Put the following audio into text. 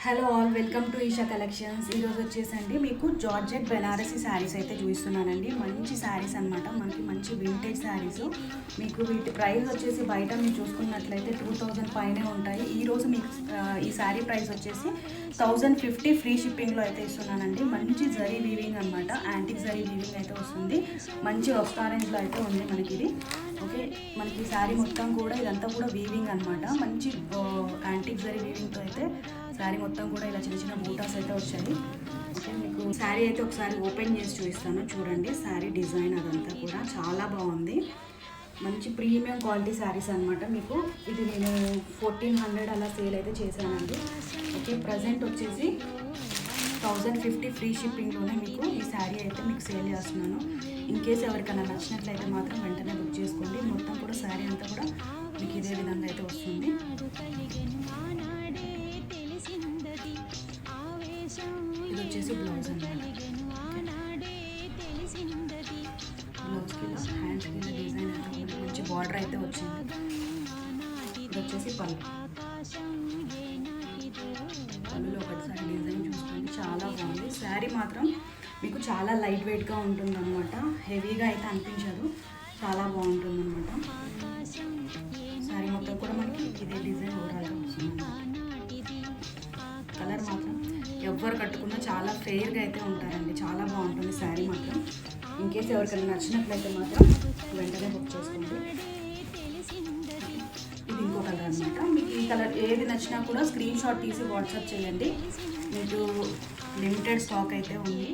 Hello all, welcome to Esha collections. ఈరోజు వచ్చేసండి మీకు జార్జెట్ బెనారసీ శారీస్ అయితే చూపిస్తున్నానండి. మంచి శారీస్ అనమాట, మనకి మంచి వింటేజ్ శారీస్. మీకు వీటి ప్రైస్ వచ్చేసి బయట మీరు చూసుకున్నట్లయితే 2000 పైనే ఉంటాయి. ఈరోజు మీకు ఈ శారీ ప్రైస్ వచ్చేసి 1050 ఫ్రీ షిప్పింగ్లో అయితే ఇస్తున్నానండి. మంచి జరీ వీవింగ్ అనమాట, యాంటిక్ జరీ వీవింగ్ అయితే వస్తుంది. మంచి ఆరెంజ్లో అయితే ఉంది మనకి ఇది. ఓకే, మనకి శారీ మొత్తం కూడా ఇదంతా కూడా వీవింగ్ అనమాట. మంచి యాంటిక్ జరీ వీవింగ్తో అయితే శారీ మొత్తం కూడా ఇలా చిన్న చిన్న బూటాస్ అయితే వచ్చాయి. ఓకే, మీకు శారీ అయితే ఒకసారి ఓపెన్ చేసి చూపిస్తాను. చూడండి శారీ డిజైన్ అదంతా కూడా చాలా బాగుంది. మంచి ప్రీమియం క్వాలిటీ శారీస్ అనమాట. మీకు ఇది నేను 1400 అలా సేల్ అయితే చేశానండి. ఓకే, ప్రజెంట్ వచ్చేసి 1050 ఫ్రీ షిప్పింగ్లోనే మీకు ఈ శారీ అయితే మీకు సేల్ చేస్తున్నాను. ఇన్ కేస్ ఎవరికైనా నచ్చినట్లయితే మాత్రం వెంటనే బుక్ చేసుకోండి. మొత్తం కూడా శారీ అంతా కూడా మీకు ఇదే విధంగా అయితే వస్తుంది. ఇది వచ్చేసి బ్లౌజ్ అనమాట. బ్లౌజ్కి ఇలా హ్యాండ్స్కి ఇలా డిజైన్ అయితే మంచి బార్డర్ అయితే వచ్చింది. ఇది వచ్చేసి పళ్ళు. పళ్ళులో ఒకటిసారి డిజైన్ చూసుకోండి, చాలా బాగుంది. శారీ మాత్రం మీకు చాలా లైట్ వెయిట్గా ఉంటుంది అనమాట. హెవీగా అయితే అనిపించదు, చాలా బాగుంటుంది అనమాట. శారీ మొత్తం కూడా మనకి ఇదే డిజైన్ ఓవరాల్గా వస్తుంది. కలర్ మాత్రం ఎవరు కట్టుకున్నా చాలా ఫెయిర్గా అయితే ఉంటారండి, చాలా బాగుంటుంది శారీ మాత్రం. ఇన్ కేస్ ఎవరికైనా నచ్చినట్లయితే మాత్రం వెంటనే బుక్ చేసుకోండి. ఇది ఇంకో కలర్ అనమాట. మీకు ఈ కలర్ ఏది నచ్చినా కూడా స్క్రీన్ షాట్ తీసి వాట్సాప్ చేయండి. మీకు లిమిటెడ్ స్టాక్ అయితే ఉంది.